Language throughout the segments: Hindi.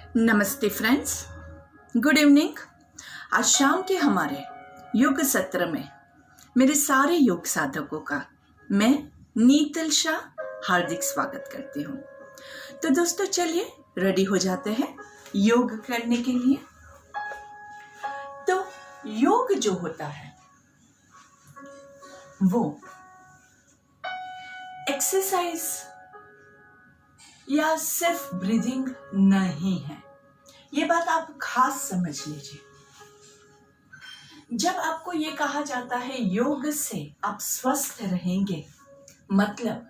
नमस्ते फ्रेंड्स, गुड इवनिंग। आज शाम के हमारे योग सत्र में मेरे सारे योग साधकों का मैं नीतल शाह हार्दिक स्वागत करती हूँ। तो दोस्तों चलिए रेडी हो जाते हैं योग करने के लिए। तो योग जो होता है वो एक्सरसाइज या सिर्फ ब्रीदिंग नहीं है। ये बात आप खास समझ लीजिए। जब आपको ये कहा जाता है योग से आप स्वस्थ रहेंगे, मतलब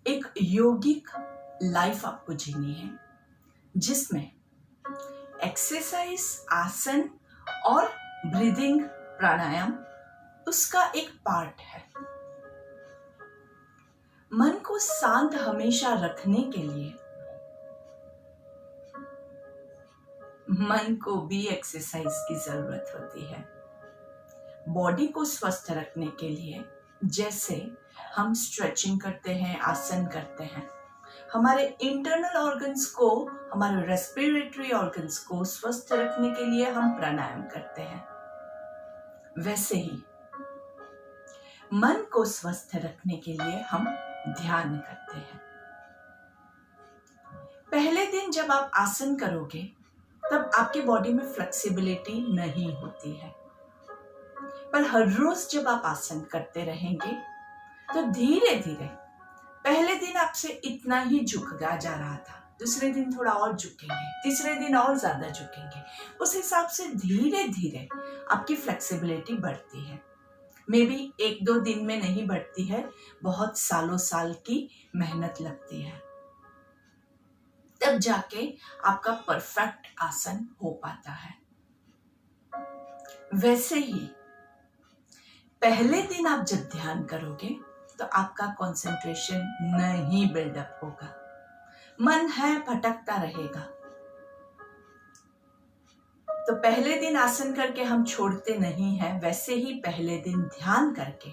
एक योगिक लाइफ आपको जीनी है जिसमें एक्सरसाइज, आसन और ब्रीदिंग, प्राणायाम उसका एक पार्ट है। मन को शांत हमेशा रखने के लिए मन को भी एक्सरसाइज की जरूरत होती है। बॉडी को स्वस्थ रखने के लिए जैसे हम स्ट्रेचिंग करते हैं, आसन करते हैं, हमारे इंटरनल ऑर्गन्स को, हमारे रेस्पिरेटरी ऑर्गन्स को स्वस्थ रखने के लिए हम प्राणायाम करते हैं, वैसे ही मन को स्वस्थ रखने के लिए हम ध्यान करते हैं। पहले दिन जब आप आसन करोगे तब आपकी बॉडी में फ्लेक्सिबिलिटी नहीं होती है, पर हर रोज जब आप आसन करते रहेंगे तो धीरे धीरे, पहले दिन आपसे इतना ही झुका जा रहा था, दूसरे दिन थोड़ा और झुकेंगे, तीसरे दिन और ज्यादा झुकेंगे, उस हिसाब से धीरे धीरे आपकी फ्लेक्सिबिलिटी बढ़ती है। मे बी 1-2 दिन में नहीं बढ़ती है, बहुत सालों साल की मेहनत लगती है, तब जाके आपका परफेक्ट आसन हो पाता है। वैसे ही पहले दिन आप जब ध्यान करोगे तो आपका कंसंट्रेशन नहीं बिल्डअप होगा, मन है भटकता रहेगा। तो पहले दिन आसन करके हम छोड़ते नहीं हैं, वैसे ही पहले दिन ध्यान करके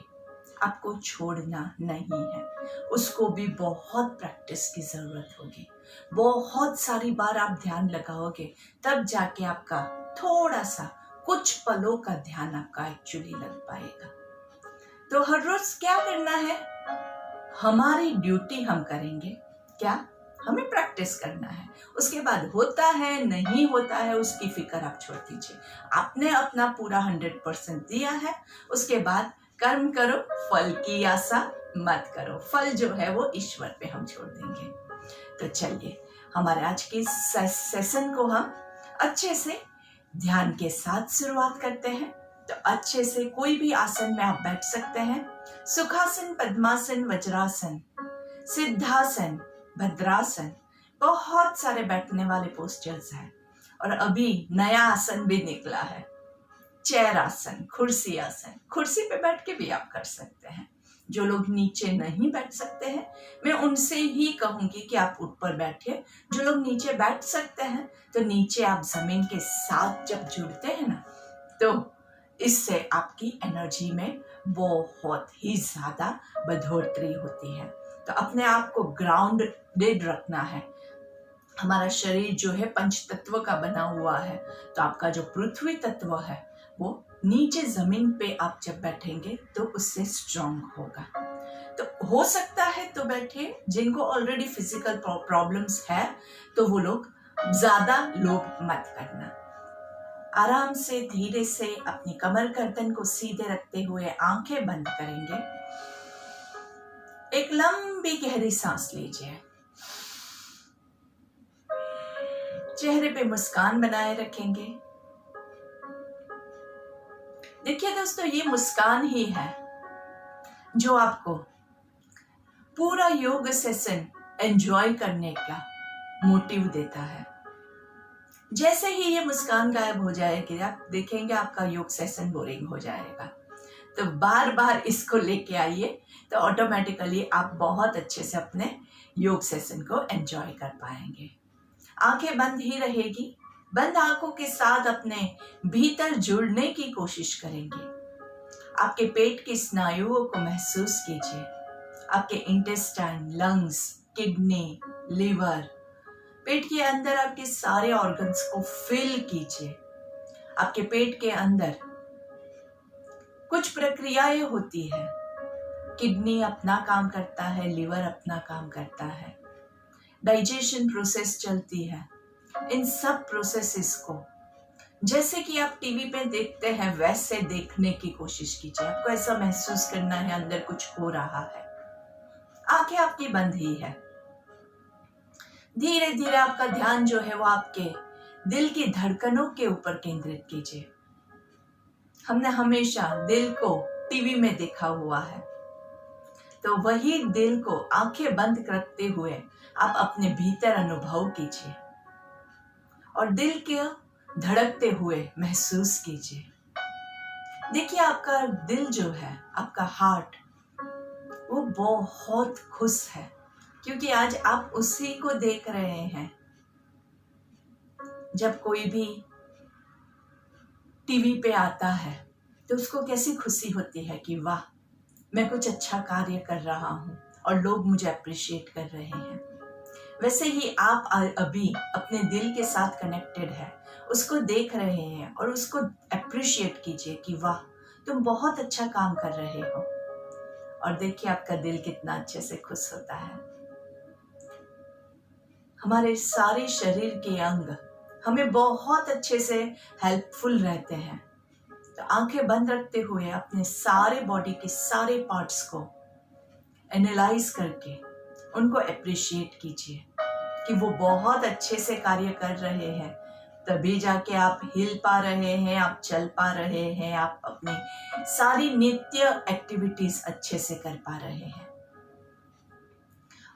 आपको छोड़ना नहीं है। उसको भी बहुत प्रैक्टिस की जरूरत होगी। बहुत सारी बार आप ध्यान लगाओगे तब जाके आपका थोड़ा सा, कुछ पलों का ध्यान आपका एक्चुअली लग पाएगा। तो हर रोज क्या करना है, हमारी ड्यूटी हम करेंगे। क्या? हमें प्रैक्टिस करना है। उसके बाद होता है नहीं होता है उसकी फिक्र आप छोड़ दीजिए। आपने अपना पूरा 100% दिया है, उसके बाद कर्म करो, फल की आशा मत करो। फल जो है वो ईश्वर पे हम छोड़ देंगे। तो चलिए हमारे आज के सेशन को हम अच्छे से ध्यान के साथ शुरुआत करते हैं। तो अच्छे से कोई भी आसन में आप बैठ सकते हैं। सुखासन, पद्मासन, वज्रासन, सिद्धासन, भद्रासन, बहुत सारे बैठने वाले पोस्चर्स हैं। और अभी नया आसन भी निकला है, चेयर आसन, कुर्सी आसन। कुर्सी पे बैठ के भी आप कर सकते हैं। जो लोग नीचे नहीं बैठ सकते हैं, मैं उनसे ही कहूंगी कि आप ऊपर बैठिए। जो लोग नीचे बैठ सकते हैं तो नीचे आप जमीन के साथ जब जुड़ते हैं ना, तो इससे आपकी एनर्जी में बहुत ही ज्यादा बढ़ोतरी होती है। तो अपने आप को ग्राउंडेड रखना है। हमारा शरीर जो है पंच तत्व का बना हुआ है, तो आपका जो पृथ्वी तत्व है वो नीचे जमीन पे आप जब बैठेंगे तो उससे स्ट्रांग होगा। तो हो सकता है तो बैठिए। जिनको ऑलरेडी फिजिकल प्रॉब्लम्स है तो वो लोग ज्यादा लोभ मत करना। आराम से धीरे से अपनी कमर गर्दन को सीधे रखते हुए आंखें बंद करेंगे। एक लंबी गहरी सांस लीजिए। चेहरे पे मुस्कान बनाए रखेंगे। देखिए दोस्तों, ये मुस्कान ही है जो आपको पूरा योग सेशन एंजॉय करने का मोटिव देता है। जैसे ही ये मुस्कान गायब हो जाएगी, आप देखेंगे आपका योग सेशन बोरिंग हो जाएगा। तो बार बार इसको लेके आइए, तो ऑटोमेटिकली आप बहुत अच्छे से अपने योग सेशन को एंजॉय कर पाएंगे। आंखें बंद ही रहेगी। बंद आंखों के साथ अपने भीतर जुड़ने की कोशिश करेंगे। आपके पेट की स्नायुओं को महसूस कीजिए। आपके इंटेस्टाइन, लंग्स, किडनी, लीवर, पेट के अंदर आपके सारे ऑर्गन्स को फिल कीजिए। आपके पेट के अंदर कुछ प्रक्रियाएं होती है। किडनी अपना काम करता है, लिवर अपना काम करता है, डाइजेशन प्रोसेस चलती है। इन सब प्रोसेसेस को जैसे कि आप टीवी पे देखते हैं वैसे देखने की कोशिश कीजिए। आपको ऐसा महसूस करना है अंदर कुछ हो रहा है। आंखें आपकी बंद ही है। धीरे धीरे आपका ध्यान जो है वो आपके दिल की धड़कनों के ऊपर केंद्रित कीजिए। हमने हमेशा दिल को टीवी में देखा हुआ है, तो वही दिल को आंखें बंद करते हुए आप अपने भीतर अनुभव कीजिए और दिल के धड़कते हुए महसूस कीजिए। देखिए आपका दिल जो है, आपका हार्ट, वो बहुत खुश है क्योंकि आज आप उसी को देख रहे हैं। जब कोई भी टीवी पे आता है तो उसको कैसी खुशी होती है कि वाह, मैं कुछ अच्छा कार्य कर रहा हूँ और लोग मुझे अप्रिशिएट कर रहे हैं। वैसे ही आप अभी अपने दिल के साथ कनेक्टेड है, उसको देख रहे हैं और उसको अप्रिशिएट कीजिए कि वाह, तुम बहुत अच्छा काम कर रहे हो। और देखिए आपका दिल कितना अच्छे से खुश होता है। हमारे सारे शरीर के अंग हमें बहुत अच्छे से हेल्पफुल रहते हैं। तो आंखें बंद रखते हुए अपने सारे बॉडी के सारे पार्ट्स को एनालाइज करके उनको अप्रिशिएट कीजिए कि वो बहुत अच्छे से कार्य कर रहे हैं। तभी जाके आप हिल पा रहे हैं, आप चल पा रहे हैं, आप अपनी सारी नित्य एक्टिविटीज अच्छे से कर पा रहे हैं।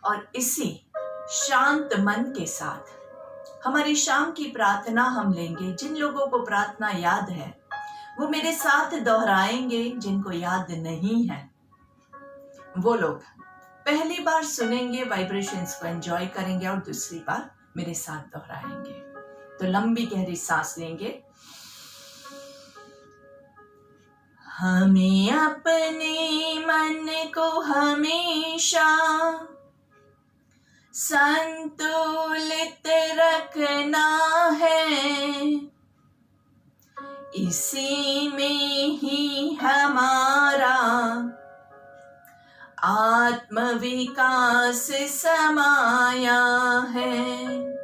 और इसी शांत मन के साथ हमारी शाम की प्रार्थना हम लेंगे। जिन लोगों को प्रार्थना याद है वो मेरे साथ दोहराएंगे, जिनको याद नहीं है वो लोग पहली बार सुनेंगे, वाइब्रेशंस को एंजॉय करेंगे और दूसरी बार मेरे साथ दोहराएंगे। तो लंबी गहरी सांस लेंगे। हमें अपने मन को हमेशा संतुलित रखना है, इसी में ही हमारा आत्मविकास समाया है।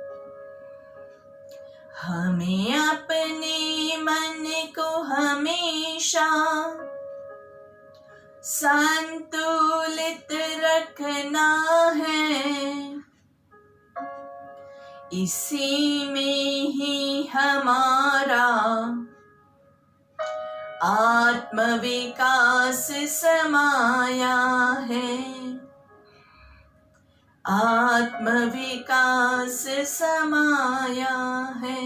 हमें अपने मन को हमेशा संतुलित रखना है, इसी में ही हमारा आत्मविकास समाया है। आत्मविकास समाया है।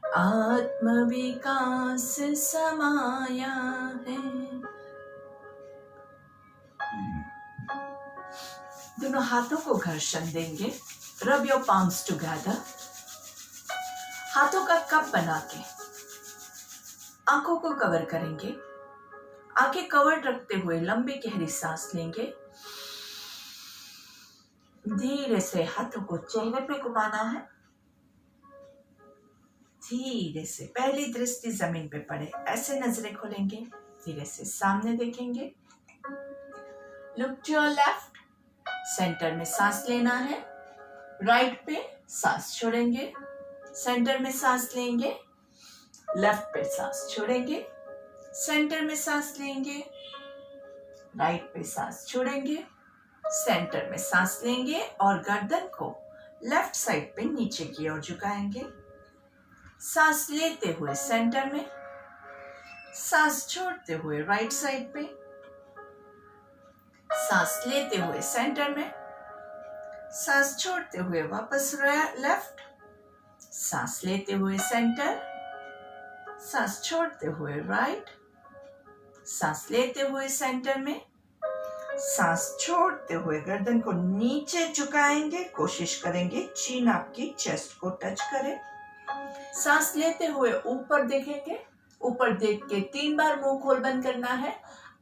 आत्मविकास समाया है। दोनों हाथों को घर्षण देंगे। Rub your palms together. हाथों का कप बना के आंखों को कवर करेंगे। आंखें कवर रखते हुए लंबी गहरी सांस लेंगे। धीरे से हाथों को चेहरे पे घुमाना है। धीरे से पहली दृष्टि जमीन पे पड़े, ऐसे नजरें खोलेंगे। धीरे से सामने देखेंगे। Look to your left. Centre में सांस लेना है। राइट पे सांस छोड़ेंगे। सेंटर में सांस लेंगे। लेफ्ट पे सांस छोड़ेंगे। सेंटर में सांस लेंगे। राइट पे सांस छोड़ेंगे। सेंटर में सांस लेंगे और गर्दन को लेफ्ट साइड पे नीचे की ओर झुकाएंगे। सांस लेते हुए सेंटर में, सांस छोड़ते हुए राइट साइड पे, सांस लेते हुए सेंटर में, सांस छोड़ते हुए वापस लेफ्ट, सांस लेते हुए सेंटर, सांस छोड़ते हुए राइट, सांस लेते हुए सेंटर में, सांस छोड़ते हुए गर्दन को नीचे झुकाएंगे। कोशिश करेंगे चीन आपकी चेस्ट को टच करे। सांस लेते हुए ऊपर देखेंगे। ऊपर देख के 3 बार मुंह खोल बंद करना है।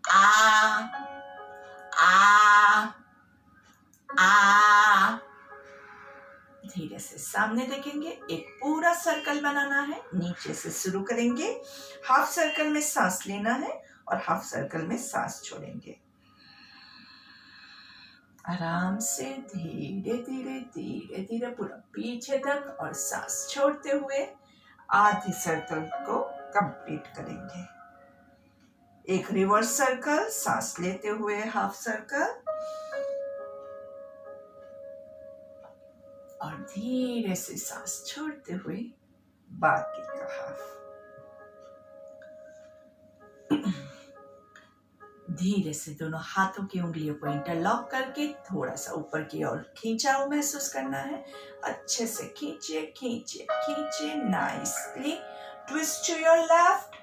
आ आ आ धीरे से सामने देखेंगे। एक पूरा सर्कल बनाना है, नीचे से शुरू करेंगे। हाफ सर्कल में सांस लेना है और हाफ सर्कल में सांस छोड़ेंगे। आराम से धीरे धीरे धीरे धीरे पूरा पीछे तक और सांस छोड़ते हुए आधे सर्कल को कंप्लीट करेंगे। एक रिवर्स सर्कल, सांस लेते हुए हाफ सर्कल और धीरे से सांस छोड़ते हुए बाकी का हाफ। धीरे से दोनों हाथों की उंगलियों को इंटरलॉक करके थोड़ा सा ऊपर की ओर खींचाव महसूस करना है। अच्छे से खींचिए खींचिए खींचिए, nicely. Twist to your left,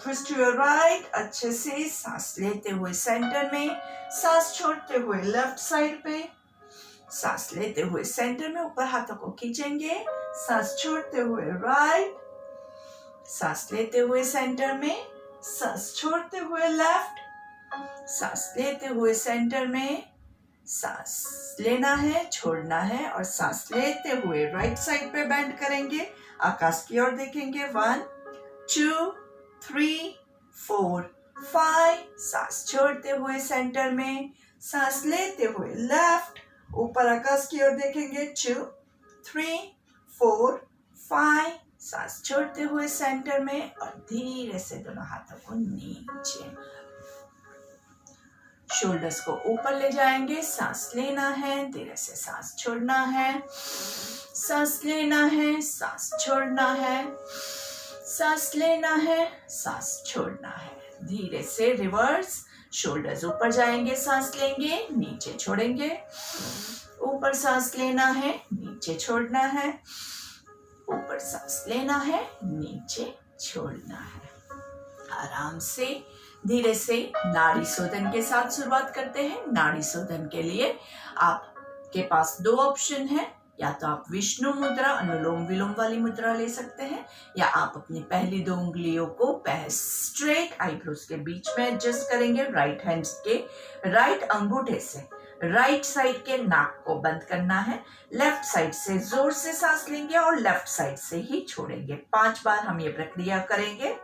twist to your right. अच्छे से सांस लेते हुए सेंटर में, सांस छोड़ते हुए लेफ्ट साइड पे। सांस लेते हुए सेंटर में ऊपर हाथों को खींचेंगे, सांस छोड़ते हुए राइट। सांस लेते हुए सेंटर में, सांस छोड़ते हुए लेफ्ट। सांस लेते हुए सेंटर में, सांस लेना है, छोड़ना है और सांस लेते हुए राइट साइड पे बेंड करेंगे। आकाश की ओर देखेंगे। 1 2 3 4 5। सांस छोड़ते हुए सेंटर में, सांस लेते हुए लेफ्ट। ऊपर आकाश की ओर देखेंगे। 2 3 4 5। सांस छोड़ते हुए सेंटर में और धीरे से दोनों हाथों को नीचे। शोल्डर्स को ऊपर ले जाएंगे। सांस लेना है, धीरे से सांस छोड़ना है। सांस लेना है, सांस छोड़ना है। सांस लेना है, सांस छोड़ना है। धीरे से रिवर्स। शोल्डर्स ऊपर जाएंगे, सांस लेंगे, नीचे छोड़ेंगे। ऊपर सांस लेना है, नीचे छोड़ना है। ऊपर सांस लेना है, नीचे छोड़ना है। आराम से धीरे से नाड़ी शोधन के साथ शुरुआत करते हैं। नाड़ी शोधन के लिए आपके पास 2 ऑप्शन है। या तो आप विष्णु मुद्रा, अनुलोम विलोम वाली मुद्रा ले सकते हैं, या आप अपनी पहली 2 उंगलियों को स्ट्रेट आईब्रोज के बीच में एडजस्ट करेंगे। राइट हैंड के राइट अंगूठे से राइट साइड के नाक को बंद करना है। लेफ्ट साइड से जोर से सांस लेंगे और लेफ्ट साइड से ही छोड़ेंगे। 5 बार हम ये प्रक्रिया करेंगे।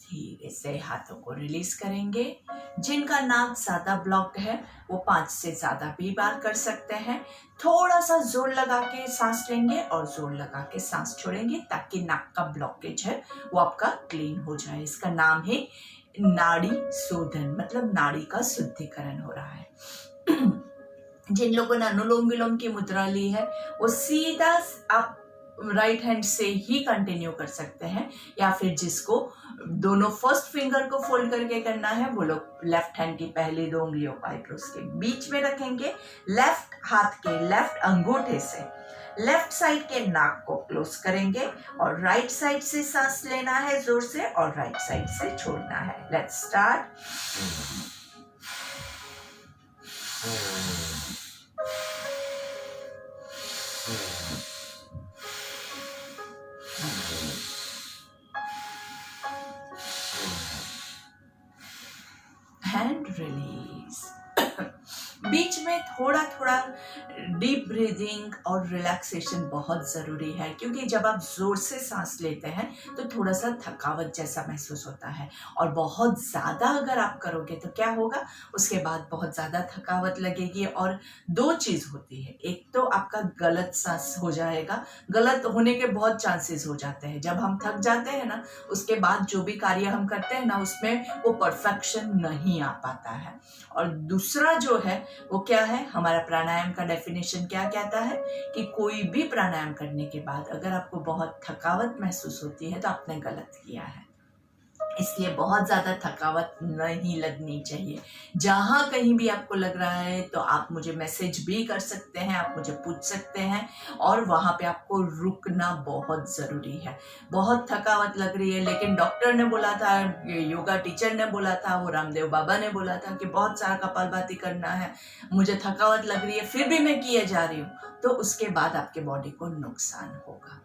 धीरे से हाथों को रिलीज करेंगे। जिनका नाक ज्यादा ब्लॉक्ड है वो 5 से ज्यादा भी बार कर सकते हैं। थोड़ा सा जोर लगा के सांस लेंगे और जोर लगा के सांस छोड़ेंगे ताकि नाक का ब्लॉकेज है वो आपका क्लीन हो जाए। इसका नाम है नाड़ी शोधन, मतलब नाड़ी का शुद्धिकरण हो रहा है। जिन लोगों ने अनुलोम विलोम की मुद्रा ली है वो सीधा आप राइट हैंड से ही कंटिन्यू कर सकते हैं, या फिर जिसको दोनों फर्स्ट फिंगर को फोल्ड करके करना है वो लोग लेफ्ट हैंड की पहली 2 उंगलियों को आईब्रोज के बीच में रखेंगे। लेफ्ट हाथ के लेफ्ट अंगूठे से लेफ्ट साइड के नाक को क्लोज करेंगे और राइट साइड से सांस लेना है जोर से और राइट साइड से छोड़ना है। Let's start. And release. बीच में थोड़ा थोड़ा डीप ब्रीदिंग और रिलैक्सेशन बहुत ज़रूरी है, क्योंकि जब आप ज़ोर से सांस लेते हैं तो थोड़ा सा थकावट जैसा महसूस होता है, और बहुत ज़्यादा अगर आप करोगे तो क्या होगा, उसके बाद बहुत ज़्यादा थकावट लगेगी। और 2 चीज़ होती है, एक तो आपका गलत सांस हो जाएगा, गलत होने के बहुत चांसेस हो जाते हैं। जब हम थक जाते हैं ना, उसके बाद जो भी कार्य हम करते हैं ना उसमें वो परफेक्शन नहीं आ पाता है। और दूसरा जो है वो क्या है, हमारा प्राणायाम का डेफिनेशन क्या कहता है कि कोई भी प्राणायाम करने के बाद अगर आपको बहुत थकावट महसूस होती है तो आपने गलत किया है। इसलिए बहुत ज़्यादा थकावट नहीं लगनी चाहिए। जहाँ कहीं भी आपको लग रहा है तो आप मुझे मैसेज भी कर सकते हैं, आप मुझे पूछ सकते हैं, और वहाँ पे आपको रुकना बहुत ज़रूरी है। बहुत थकावट लग रही है, लेकिन डॉक्टर ने बोला था, योगा टीचर ने बोला था, वो रामदेव बाबा ने बोला था कि बहुत सारा कपालभाति करना है, मुझे थकावट लग रही है, फिर भी मैं किए जा रही हूँ, तो उसके बाद आपके बॉडी को नुकसान होगा।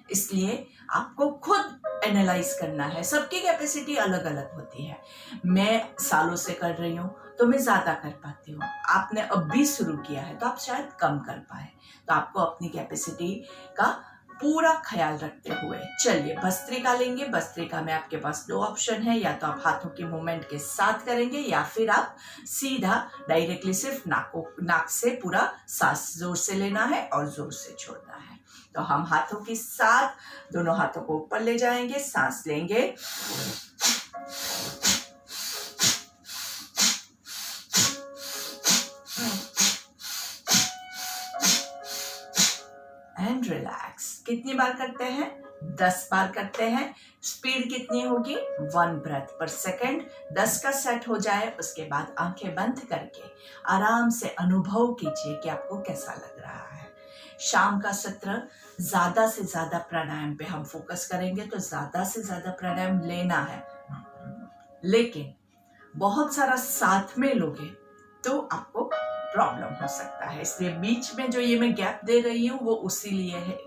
इसलिए आपको खुद एनालाइज करना है। सबकी कैपेसिटी अलग अलग होती है। मैं सालों से कर रही हूँ तो मैं ज्यादा कर पाती हूँ, आपने अब भी शुरू किया है तो आप शायद कम कर पाए। तो आपको अपनी कैपेसिटी का पूरा ख्याल रखते हुए चलिए भस्त्रिका लेंगे। भस्त्रिका में आपके पास दो ऑप्शन है, या तो आप हाथों के मूवमेंट के साथ करेंगे, या फिर आप सीधा डायरेक्टली सिर्फ नाक से पूरा सांस जोर से लेना है और जोर से छोड़ना है। तो हम हाथों के साथ दोनों हाथों को ऊपर ले जाएंगे, सांस लेंगे, एंड रिलैक्स। कितनी बार करते हैं? 10 बार करते हैं। स्पीड कितनी होगी? 1 ब्रेथ पर सेकेंड। 10 का सेट हो जाए उसके बाद आंखें बंद करके आराम से अनुभव कीजिए कि आपको कैसा लग रहा है। शाम का सत्र ज्यादा से ज्यादा प्राणायाम पे हम फोकस करेंगे, तो ज्यादा से ज्यादा प्राणायाम लेना है, लेकिन बहुत सारा साथ में लोगे तो आपको प्रॉब्लम हो सकता है। इसलिए बीच में जो ये मैं गैप दे रही हूँ वो उसी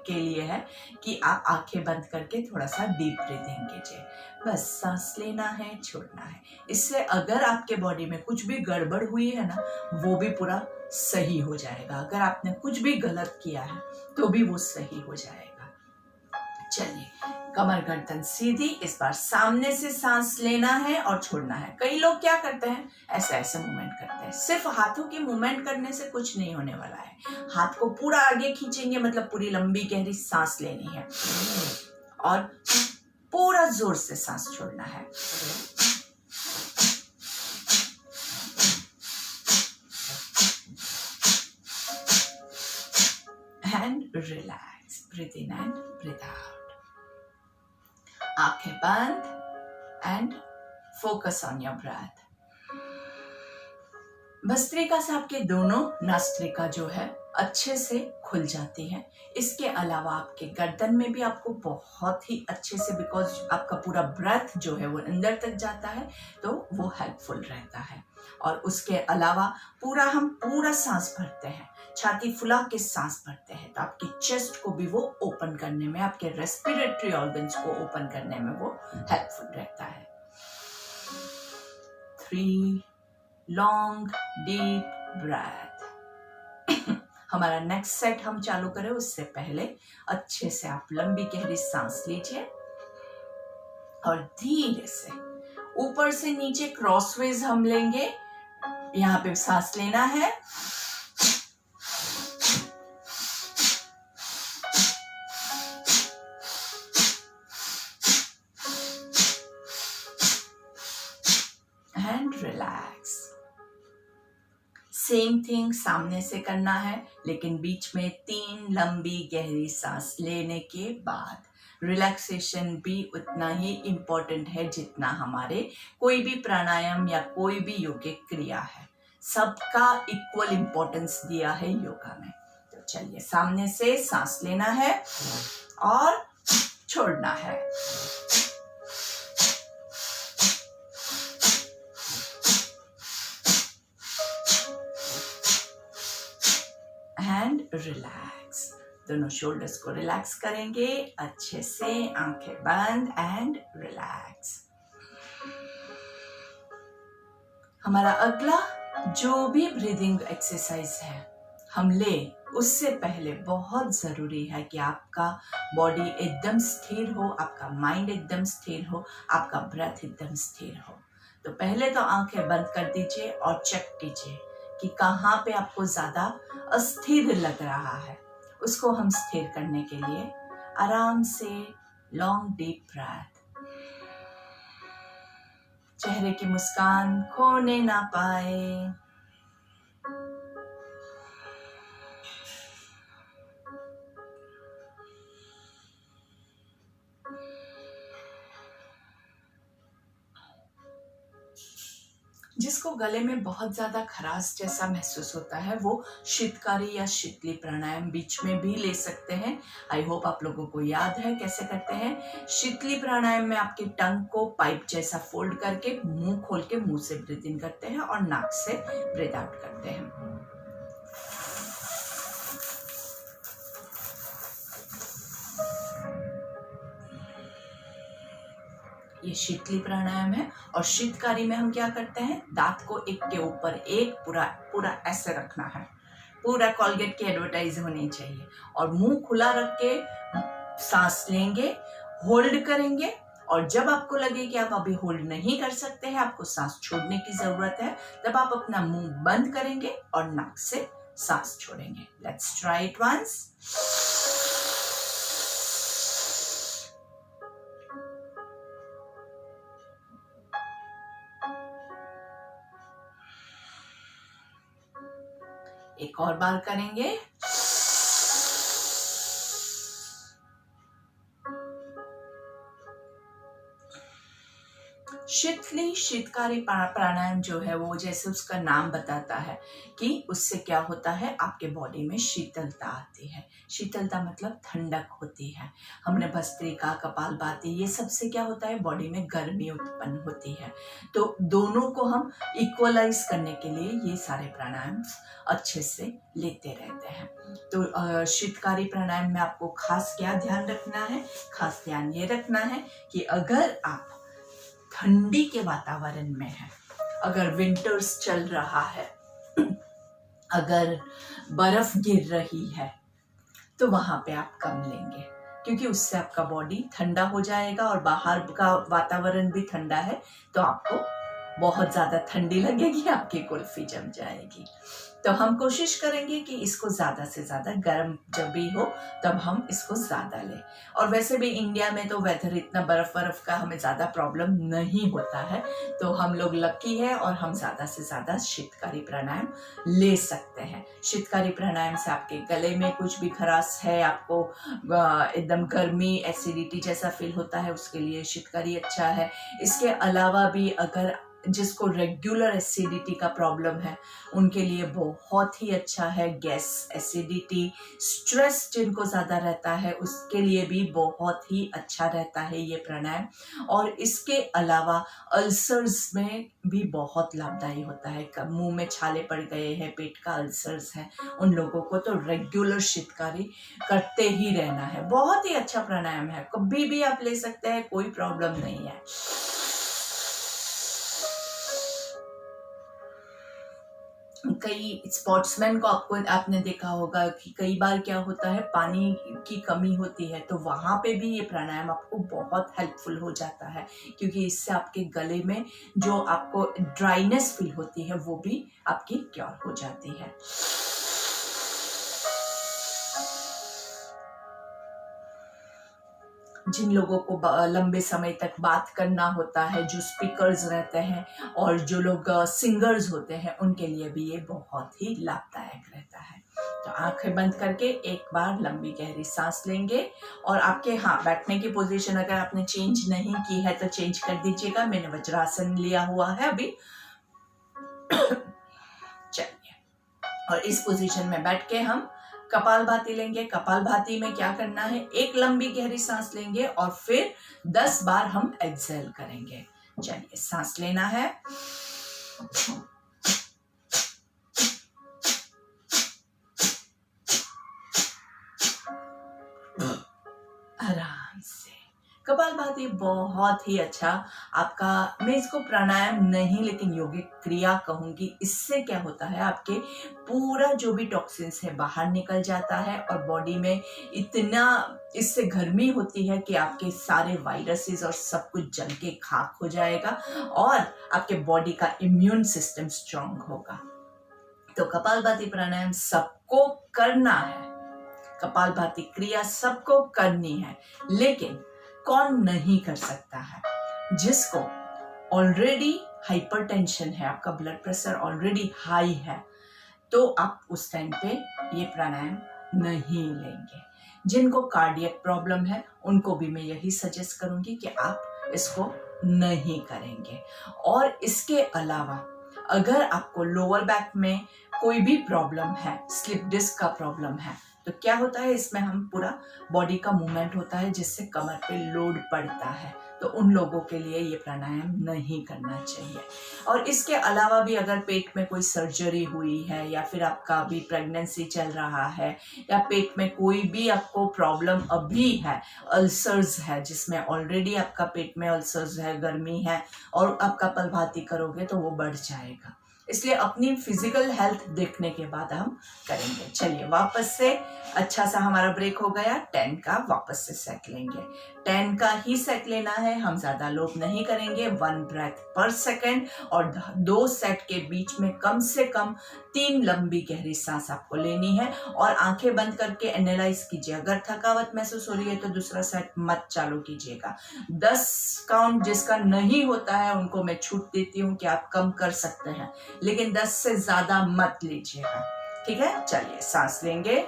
के लिए है कि आप आंखें बंद करके थोड़ा सा डीप ब्रीथिंग कीजिए। बस सांस लेना है, छोड़ना है। इससे अगर आपके बॉडी में कुछ भी गड़बड़ हुई है ना, वो भी पूरा सही हो जाएगा। अगर आपने कुछ भी गलत किया है तो भी वो सही हो जाएगा। चलिए, कमर गर्दन सीधी। इस बार सामने से सांस लेना है और छोड़ना है। कई लोग क्या करते हैं, ऐसे ऐसे मूवमेंट करते हैं। सिर्फ हाथों की मूवमेंट करने से कुछ नहीं होने वाला है। हाथ को पूरा आगे खींचेंगे, मतलब पूरी लंबी गहरी सांस लेनी है और पूरा जोर से सांस छोड़ना है। And relax, breathe in and breathe out. आंखें बंद and focus on your breath. Bhastrika से आपके दोनों नास्त्रिका जो है अच्छे से खुल जाती है। इसके अलावा आपके गर्दन में भी आपको बहुत ही अच्छे से, बिकॉज आपका पूरा ब्रेथ जो है वो अंदर तक जाता है, तो वो हेल्पफुल रहता है। और उसके अलावा हम पूरा सांस भरते हैं, छाती फुला के सांस भरते हैं, तो आपकी चेस्ट को भी वो ओपन करने में, आपके रेस्पिरेटरी ऑर्गन्स को ओपन करने में वो हेल्पफुल रहता है। 3 लॉन्ग डीप ब्रेथ। हमारा नेक्स्ट सेट हम चालू करें उससे पहले अच्छे से आप लंबी गहरी सांस लीजिए और धीरे से ऊपर से नीचे क्रॉसवेज हम लेंगे। यहाँ पे सांस लेना है, एंड रिलैक्स। सेम थिंग सामने से करना है, लेकिन बीच में 3 लंबी गहरी सांस लेने के बाद रिलैक्सेशन भी उतना ही इम्पोर्टेंट है जितना हमारे कोई भी प्राणायाम या कोई भी योगिक क्रिया है। सबका इक्वल इम्पोर्टेंस दिया है योगा में। तो चलिए, सामने से सांस लेना है और छोड़ना है। And relax. दोनों शोल्डर्स को रिलैक्स करेंगे अच्छे से, आंखें बंद एंड रिलैक्स। हमारा अगला जो भी ब्रीदिंग एक्सरसाइज है हम ले, उससे पहले बहुत जरूरी है कि आपका बॉडी एकदम स्थिर हो, आपका माइंड एकदम स्थिर हो, आपका ब्रेथ एकदम स्थिर हो। तो पहले तो आंखें बंद कर दीजिए और चेक कीजिए कि कहाँ पे आपको ज्यादा अस्थिर लग रहा है। उसको हम स्थिर करने के लिए आराम से लॉन्ग डीप ब्रेथ, चेहरे की मुस्कान खोने ना पाए। जिसको गले में बहुत ज़्यादा खराश जैसा महसूस होता है वो शीतकारी या शीतली प्राणायाम बीच में भी ले सकते हैं। आई होप आप लोगों को याद है कैसे करते हैं। शीतली प्राणायाम में आपके टंग को पाइप जैसा फोल्ड करके मुंह खोल के मुंह से ब्रीथ इन करते हैं और नाक से ब्रीथ आउट करते हैं। ये शीतली प्राणायाम है। और शीतकारी में हम क्या करते हैं, दांत को एक के ऊपर एक पूरा पूरा ऐसे रखना है, पूरा कोलगेट की एडवर्टाइज होनी चाहिए, और मुंह खुला रख के सांस लेंगे, होल्ड करेंगे, और जब आपको लगे कि आप अभी होल्ड नहीं कर सकते हैं, आपको सांस छोड़ने की जरूरत है, तब आप अपना मुंह बंद करेंगे और नाक से सांस छोड़ेंगे। Let's try it once. एक और बार करेंगे। शीतली शीतकारी प्राणायाम जो है वो जैसे उसका नाम बताता है कि उससे क्या होता है, आपके बॉडी में शीतलता आती है। शीतलता मतलब ठंडक होती है। हमने भस्त्रिका, कपालभाति, ये सबसे क्या होता है, बॉडी में गर्मी उत्पन्न होती है। तो दोनों को हम इक्वलाइज करने के लिए ये सारे प्राणायाम अच्छे से लेते रहते हैं। तो शीतकारी प्राणायाम में आपको खास क्या ध्यान रखना है, खास ध्यान ये रखना है कि अगर आप ठंडी के वातावरण में है, अगर विंटर्स चल रहा है, अगर बर्फ गिर रही है, तो वहां पे आप कम लेंगे, क्योंकि उससे आपका बॉडी ठंडा हो जाएगा और बाहर का वातावरण भी ठंडा है, तो आपको बहुत ज्यादा ठंडी लगेगी, आपकी कुल्फी जम जाएगी। तो हम कोशिश करेंगे कि इसको ज्यादा से ज्यादा गर्म जब भी हो तब हम इसको ज्यादा लें। और वैसे भी इंडिया में तो वेदर इतना बर्फ का हमें ज्यादा प्रॉब्लम नहीं होता है, तो हम लोग लकी है और हम ज्यादा से ज्यादा शीतकारी प्राणायाम ले सकते हैं। शीतकारी प्राणायाम से आपके गले में कुछ भी खराश है, आपको एकदम गर्मी, एसिडिटी जैसा फील होता है, उसके लिए शीतकारी अच्छा है। इसके अलावा भी अगर जिसको रेगुलर एसिडिटी का प्रॉब्लम है उनके लिए बहुत ही अच्छा है। गैस, एसिडिटी, स्ट्रेस जिनको ज्यादा रहता है उसके लिए भी बहुत ही अच्छा रहता है ये प्राणायाम। और इसके अलावा अल्सर्स में भी बहुत लाभदायी होता है। मुंह में छाले पड़ गए हैं, पेट का अल्सर्स है, उन लोगों को तो रेगुलर शीतकारी करते ही रहना है। बहुत ही अच्छा प्राणायाम है, कभी भी आप ले सकते हैं, कोई प्रॉब्लम नहीं है। कई स्पोर्ट्समैन को आपने देखा होगा कि कई बार क्या होता है, पानी की कमी होती है, तो वहां पे भी ये प्राणायाम आपको बहुत हेल्पफुल हो जाता है, क्योंकि इससे आपके गले में जो आपको ड्राइनेस फील होती है वो भी आपकी क्योर हो जाती है। जिन लोगों को लंबे समय तक बात करना होता है, जो स्पीकर्स रहते हैं और जो लोग सिंगर्स होते हैं, उनके लिए भी ये बहुत ही लाभदायक रहता है। तो आंखें बंद करके एक बार लंबी गहरी सांस लेंगे और आपके बैठने की पोजीशन अगर आपने चेंज नहीं की है तो चेंज कर दीजिएगा। मैंने वज्रासन लिया हुआ है अभी। चलिए, और इस पोजीशन में बैठ के हम कपालभाति लेंगे। कपालभाति में क्या करना है, एक लंबी गहरी सांस लेंगे और फिर 10 बार हम एक्सहेल करेंगे। चलिए, सांस लेना है, आराम से। कपालभाति बहुत ही अच्छा आपका, मैं इसको प्राणायाम नहीं लेकिन योगिक क्रिया कहूंगी। इससे क्या होता है, आपके पूरा जो भी टॉक्सिन्स है बाहर निकल जाता है और बॉडी में इतना इससे गर्मी होती है कि आपके सारे वायरसेस और सब कुछ जल के खाक हो जाएगा और आपके बॉडी का इम्यून सिस्टम स्ट्रांग होगा। तो कपालभाति प्राणायाम सबको करना है, कपालभाति क्रिया सबको करनी है, लेकिन कौन नहीं कर सकता है? जिसको ऑलरेडी हाइपरटेंशन है, आपका ब्लड प्रेशर ऑलरेडी हाई है, तो आप उस टाइम पे ये प्राणायाम नहीं लेंगे। जिनको कार्डियक प्रॉब्लम है उनको भी मैं यही सजेस्ट करूंगी कि आप इसको नहीं करेंगे। और इसके अलावा अगर आपको लोअर बैक में कोई भी प्रॉब्लम है, स्लिप डिस्क का प्रॉब्लम है, तो क्या होता है, इसमें हम पूरा बॉडी का मूवमेंट होता है जिससे कमर पे लोड पड़ता है, तो उन लोगों के लिए ये प्राणायाम नहीं करना चाहिए। और इसके अलावा भी अगर पेट में कोई सर्जरी हुई है या फिर आपका अभी प्रेगनेंसी चल रहा है या पेट में कोई भी आपको प्रॉब्लम अभी है, अल्सर्स है जिसमें ऑलरेडी आपका पेट में अल्सर्स है, गर्मी है और आप कपालभाति करोगे तो वो बढ़ जाएगा। इसलिए अपनी फिजिकल हेल्थ देखने के बाद हम करेंगे। चलिए वापस से अच्छा सा हमारा ब्रेक हो गया, 10 का वापस से सेट लेंगे। 10 का ही सेट लेना है, हम ज्यादा लोड नहीं करेंगे। 1 ब्रेथ पर सेकेंड और 2 सेट के बीच में कम से कम 3 लंबी गहरी सांस आपको लेनी है और आंखें बंद करके एनालाइज कीजिए। अगर थकावट महसूस हो रही है तो दूसरा सेट मत चालू कीजिएगा। 10 काउंट जिसका नहीं होता है उनको मैं छूट देती हूँ कि आप कम कर सकते हैं, लेकिन 10 से ज्यादा मत लीजिएगा, ठीक है। चलिए सांस लेंगे,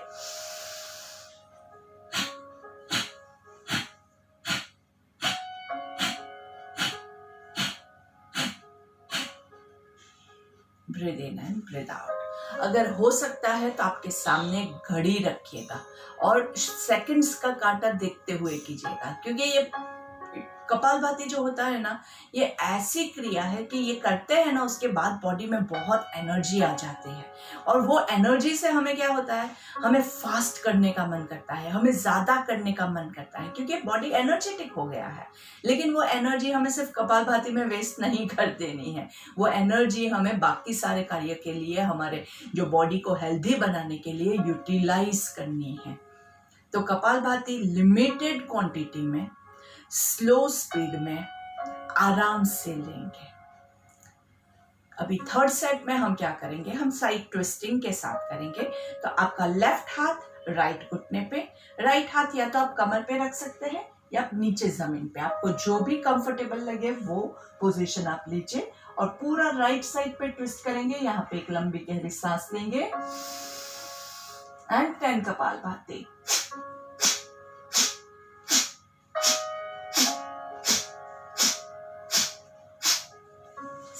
breathe in and breathe out. अगर हो सकता है तो आपके सामने घड़ी रखिएगा और सेकंड्स का कांटा देखते हुए कीजिएगा, क्योंकि ये कपालभाति जो होता है ना, ये ऐसी क्रिया है कि ये करते हैं ना उसके बाद बॉडी में बहुत एनर्जी आ जाती है और वो एनर्जी से हमें क्या होता है, हमें फास्ट करने का मन करता है, हमें ज्यादा करने का मन करता है, क्योंकि बॉडी एनर्जेटिक हो गया है। लेकिन वो एनर्जी हमें सिर्फ कपालभाति में वेस्ट नहीं कर देनी है, वो एनर्जी हमें बाकी सारे कार्य के लिए, हमारे जो बॉडी को हेल्दी बनाने के लिए यूटिलाइज करनी है। तो कपालभाति लिमिटेड क्वांटिटी में, स्लो स्पीड में आराम से लेंगे। अभी थर्ड सेट में हम क्या करेंगे, हम साइड ट्विस्टिंग के साथ करेंगे। तो आपका लेफ्ट हाथ राइट घुटने पे, राइट हाथ या तो आप कमर पे रख सकते हैं या नीचे जमीन पे, आपको जो भी कंफर्टेबल लगे वो पोजीशन आप लीजिए और पूरा राइट साइड पे ट्विस्ट करेंगे। यहाँ पे एक लंबी गहरी सांस लेंगे एंड 10 कपालभाति।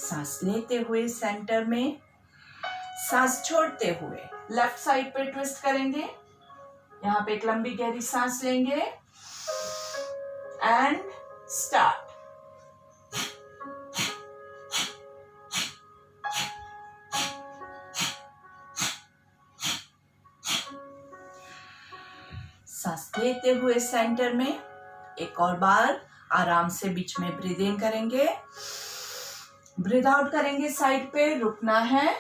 सांस लेते हुए सेंटर में, सांस छोड़ते हुए लेफ्ट साइड पे ट्विस्ट करेंगे। यहाँ पे एक लंबी गहरी सांस लेंगे एंड स्टार्ट। सांस लेते हुए सेंटर में एक और बार आराम से बीच में ब्रीद इन करेंगे, ब्रीद आउट करेंगे, साइड पे रुकना है।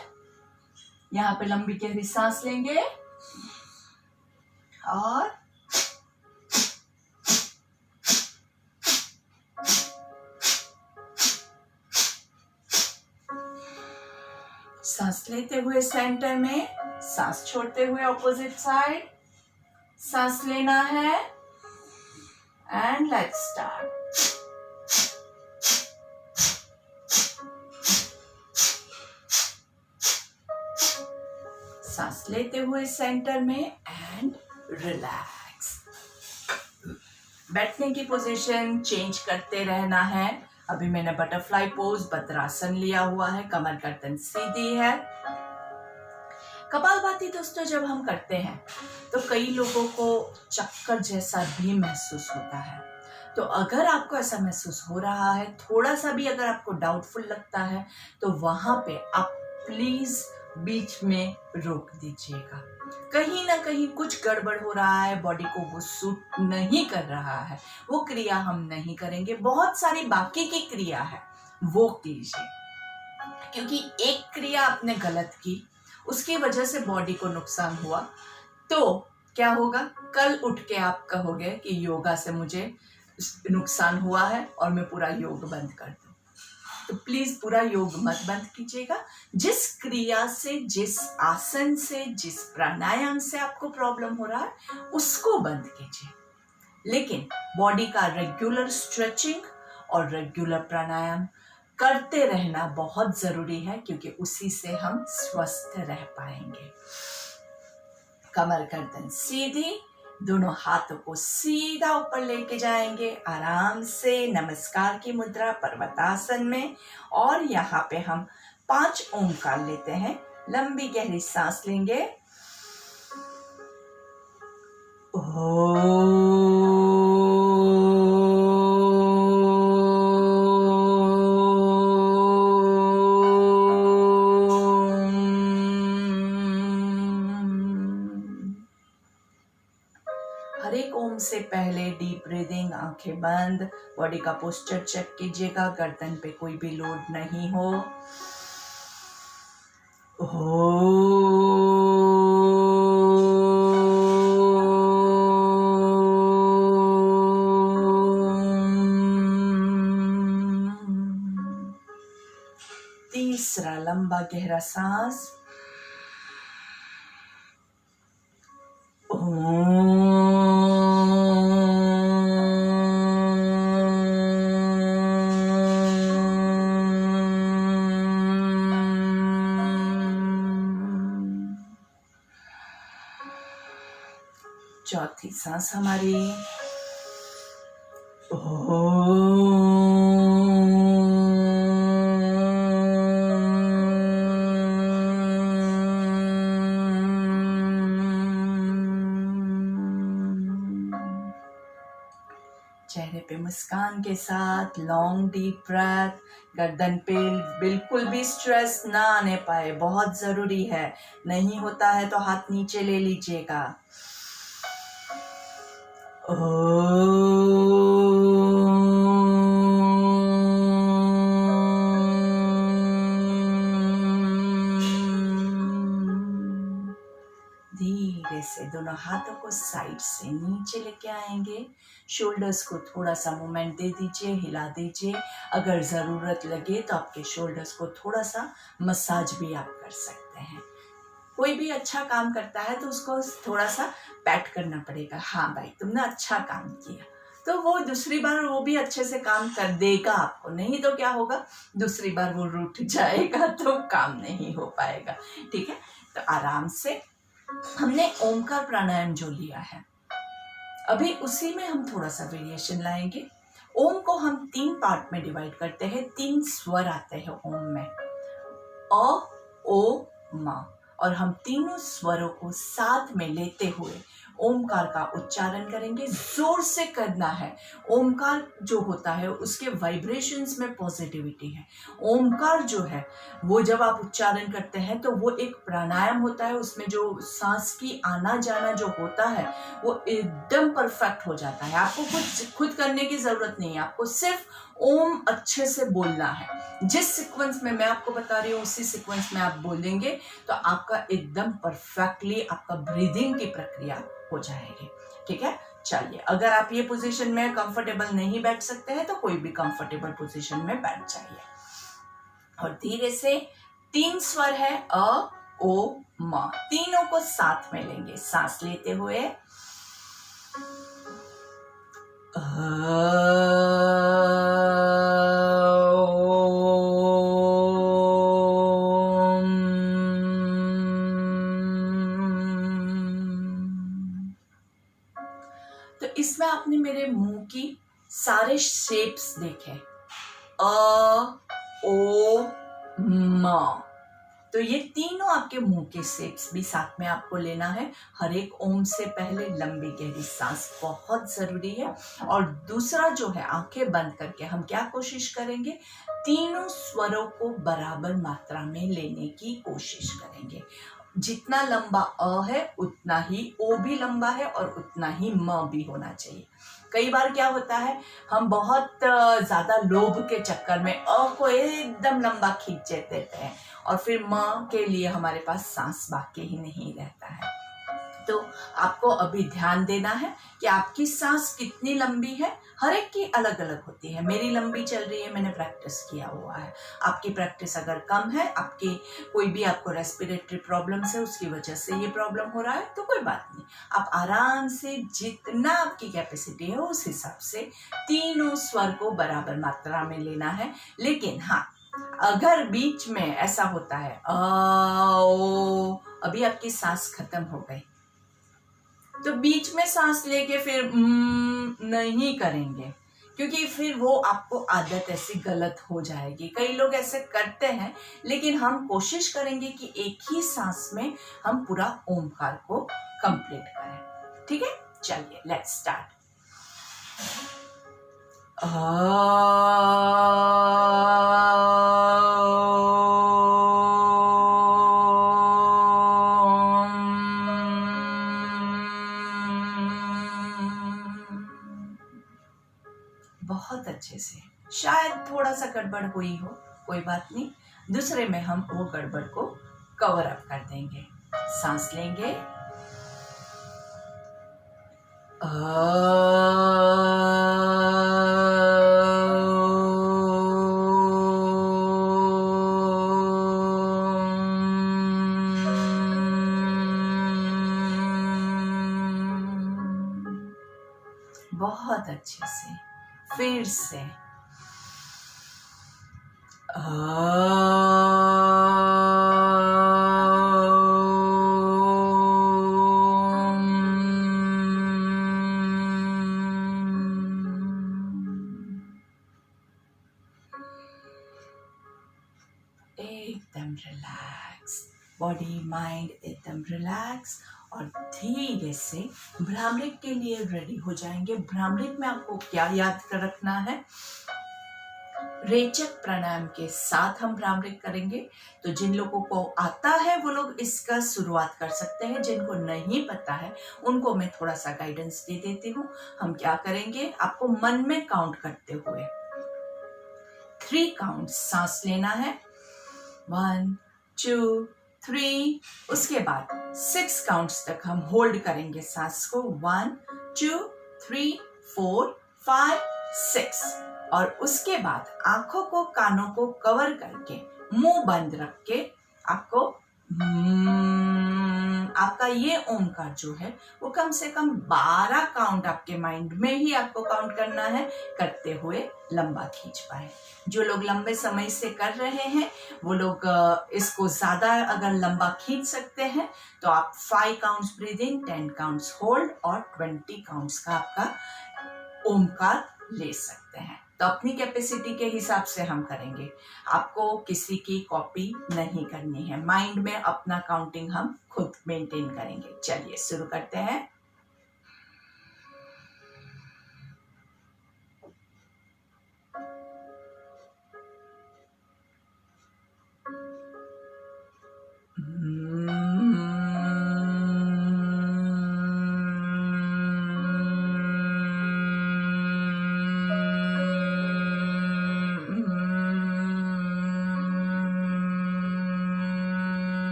यहाँ पे लंबी गहरी सांस लेंगे और सांस लेते हुए सेंटर में, सांस छोड़ते हुए ऑपोजिट साइड, सांस लेना है एंड लेट्स स्टार्ट। सांस लेते हुए सेंटर में एंड रिलैक्स। बैठने की पोजीशन चेंज करते रहना है। अभी मैंने बटरफ्लाई पोज भद्रासन लिया हुआ है, कमर गर्दन सीधी है। कपालभाति दोस्तों जब हम करते हैं तो कई लोगों को चक्कर जैसा भी महसूस होता है। तो अगर आपको ऐसा महसूस हो रहा है, थोड़ा सा भी अगर आपको डाउटफुल लगता है, तो वहां पे आप प्लीज बीच में रोक दीजिएगा। कहीं ना कहीं कुछ गड़बड़ हो रहा है, बॉडी को वो सूट नहीं कर रहा है, वो क्रिया हम नहीं करेंगे। बहुत सारी बाकी की क्रिया है वो कीजिए, क्योंकि एक क्रिया आपने गलत की, उसकी वजह से बॉडी को नुकसान हुआ, तो क्या होगा, कल उठ के आप कहोगे कि योगा से मुझे नुकसान हुआ है और मैं पूरा योग बंद कर दूं। तो प्लीज पूरा योग मत बंद कीजिएगा। जिस क्रिया से, जिस आसन से, जिस प्राणायाम से आपको प्रॉब्लम हो रहा है उसको बंद कीजिए, लेकिन बॉडी का रेगुलर स्ट्रेचिंग और रेगुलर प्राणायाम करते रहना बहुत जरूरी है, क्योंकि उसी से हम स्वस्थ रह पाएंगे। कमर गर्दन सीधी, दोनों हाथों को सीधा ऊपर लेके जाएंगे आराम से नमस्कार की मुद्रा पर्वतासन में, और यहाँ पे हम 5 ओमकार लेते हैं। लंबी गहरी सांस लेंगे। हर एक ओम से पहले डीप ब्रीदिंग, आंखें बंद, बॉडी का पोस्चर चेक कीजिएगा, गर्दन पे कोई भी लोड नहीं हो। तीसरा लंबा गहरा सांस। चौथी सांस हमारी। चेहरे पे मुस्कान के साथ लॉन्ग डीप ब्रेथ। गर्दन पे बिल्कुल भी स्ट्रेस ना आने पाए, बहुत जरूरी है। नहीं होता है तो हाथ नीचे ले लीजिएगा। धीरे से दोनों हाथों को साइड से नीचे लेके आएंगे। शोल्डर्स को थोड़ा सा मूवमेंट दे दीजिए, हिला दीजिए। अगर ज़रूरत लगे तो आपके शोल्डर्स को थोड़ा सा मसाज भी आप कर सकते हैं। कोई भी अच्छा काम करता है तो उसको थोड़ा सा पैट करना पड़ेगा। हाँ भाई, तुमने अच्छा काम किया, तो वो दूसरी बार वो भी अच्छे से काम कर देगा आपको। नहीं तो क्या होगा, दूसरी बार वो रूठ जाएगा तो काम नहीं हो पाएगा। ठीक है, तो आराम से हमने ओमकार प्राणायाम जो लिया है, अभी उसी में हम थोड़ा सा वेरिएशन लाएंगे। ओम को हम 3 पार्ट में डिवाइड करते हैं। 3 स्वर आते हैं ओम में, अ, ओ, म, और हम तीनों स्वरों को साथ में लेते हुए ओमकार का उच्चारण करेंगे। जोर से करना है। ओमकार जो होता है उसके वाइब्रेशंस में पॉजिटिविटी है। ओमकार जो है वो जब आप उच्चारण करते हैं तो वो एक प्राणायाम होता है। उसमें जो सांस की आना जाना जो होता है वो एकदम परफेक्ट हो जाता है। आपको कुछ खुद करने की जरूरत नहीं है, आपको सिर्फ ओम अच्छे से बोलना है। जिस सीक्वेंस में मैं आपको बता रही हूँ उसी सीक्वेंस में आप बोलेंगे तो आपका एकदम परफेक्टली आपका ब्रीदिंग की प्रक्रिया हो जाएगी। ठीक है, चलिए, अगर आप ये पोजीशन में कंफर्टेबल नहीं बैठ सकते हैं तो कोई भी कंफर्टेबल पोजीशन में बैठ जाइए। और धीरे से 3 स्वर है, अ, ओ, म, तीनों को साथ में लेंगे। सांस लेते हुए तो इसमें आपने मेरे मुंह की सारे शेप्स देखे, अ, ओ, म, तो ये तीनों आपके मुंह के शेप्स भी साथ में आपको लेना है। हर एक ओम से पहले लंबी गहरी सांस बहुत जरूरी है। और दूसरा जो है, आंखें बंद करके हम क्या कोशिश करेंगे, तीनों स्वरों को बराबर मात्रा में लेने की कोशिश करेंगे। जितना लंबा अ है उतना ही ओ भी लंबा है और उतना ही म भी होना चाहिए। कई बार क्या होता है, हम बहुत ज्यादा लोभ के चक्कर में अ को एकदम लंबा खींच देते हैं और फिर म के लिए हमारे पास सांस बाकी ही नहीं रहता है। तो आपको अभी ध्यान देना है कि आपकी सांस कितनी लंबी है। हर एक की अलग अलग होती है। मेरी लंबी चल रही है, मैंने प्रैक्टिस किया हुआ है। आपकी प्रैक्टिस अगर कम है, आपकी कोई भी आपको रेस्पिरेटरी प्रॉब्लम है उसकी वजह से ये प्रॉब्लम हो रहा है, तो कोई बात नहीं, आप आराम से जितना आपकी कैपेसिटी है उस हिसाब से तीनों स्वर को बराबर मात्रा में लेना है। लेकिन हाँ, अगर बीच में ऐसा होता है अभी आपकी सांस खत्म हो गई तो बीच में सांस लेके फिर नहीं करेंगे, क्योंकि फिर वो आपको आदत ऐसी गलत हो जाएगी। कई लोग ऐसे करते हैं, लेकिन हम कोशिश करेंगे कि एक ही सांस में हम पूरा ओमकार को कंप्लीट करें। ठीक है, चलिए लेट्स स्टार्ट। बहुत अच्छे से। शायद थोड़ा सा गड़बड़ हुई हो, कोई बात नहीं, दूसरे में हम वो गड़बड़ को कवर अप कर देंगे। सांस लेंगे, बहुत अच्छे से। फिर से एकदम रिलैक्स, बॉडी माइंड एकदम रिलैक्स, और धीरे से भ्रामरिक के लिए रेडी हो जाएंगे। भ्रामरिक में आपको क्या याद कर रखना है? रेचक प्राणायाम के साथ हम भ्रामरिक करेंगे। तो जिन लोगों को आता है वो लोग इसका शुरुआत कर सकते हैं, जिनको नहीं पता है उनको मैं थोड़ा सा गाइडेंस दे देती हूँ। हम क्या करेंगे, आपको मन में काउंट करते हुए 3 काउंट सांस लेना है, 1 2 3, उसके बाद 6 काउंट्स तक हम होल्ड करेंगे सांस को, 1 2 3 4 5 6, और उसके बाद आंखों को, कानों को कवर करके मुंह बंद रख के आपको आपका ये ओमकार जो है वो कम से कम 12 काउंट आपके माइंड में ही आपको काउंट करना है, करते हुए लंबा खींच पाए। जो लोग लंबे समय से कर रहे हैं वो लोग इसको ज्यादा अगर लंबा खींच सकते हैं तो आप 5 counts breathe in, 10 counts hold और 20 काउंट्स का आपका ओमकार ले सकते हैं। तो अपनी कैपेसिटी के हिसाब से हम करेंगे, आपको किसी की कॉपी नहीं करनी है। माइंड में अपना काउंटिंग हम खुद मेंटेन करेंगे। चलिए शुरू करते हैं।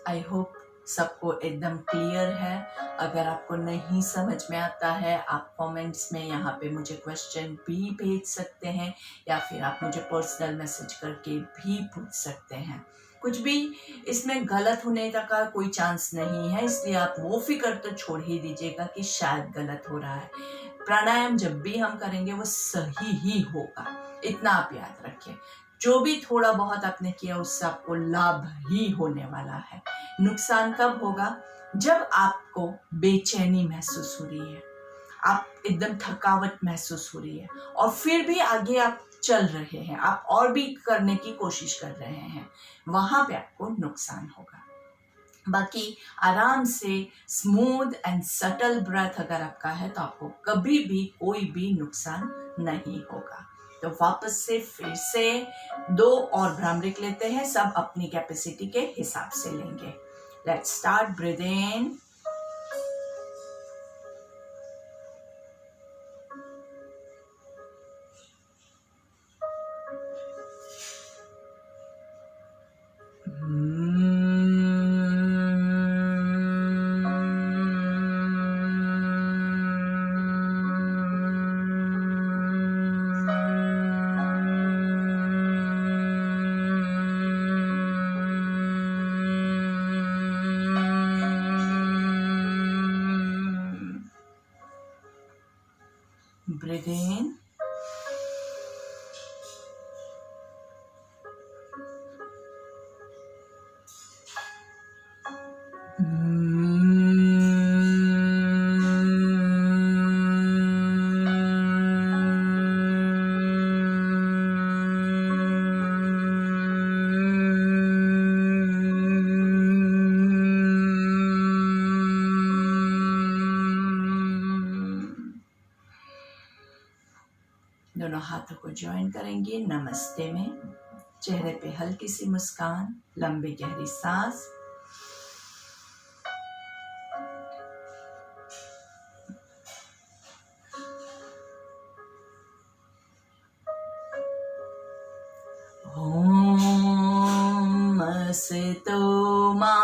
आई होप सबको एकदम क्लियर है। अगर आपको नहीं समझ में आता है आप कमेंट्स में यहाँ पे मुझे क्वेश्चन भी भेज सकते हैं, या फिर आप मुझे पर्सनल मैसेज करके भी पूछ सकते हैं। कुछ भी इसमें गलत होने का कोई चांस नहीं है, इसलिए आप वो फिक्र तो छोड़ ही दीजिएगा कि शायद गलत हो रहा है। प्राणायाम जब भी हम करेंगे वो सही ही होगा, इतना आप याद रखिए। जो भी थोड़ा बहुत आपने किया उससे आपको लाभ ही होने वाला है। नुकसान कब होगा? जब आपको बेचैनी महसूस हो रही है, आप एकदम थकावट महसूस हो रही है, और फिर भी आगे आप चल रहे हैं, आप और भी करने की कोशिश कर रहे हैं, वहां पे आपको नुकसान होगा। बाकी आराम से स्मूथ एंड सटल ब्रेथ अगर आपका है तो आपको कभी भी कोई भी नुकसान नहीं होगा। तो वापस से फिर से 2 और भ्रामरिक लेते हैं, सब अपनी कैपेसिटी के हिसाब से लेंगे। Let's start. Breathe in, breathe in, दोनों हाथों को ज्वाइन करेंगे नमस्ते में। चेहरे पे हल्की सी मुस्कान, लंबी गहरी सांस। ओम असतो मा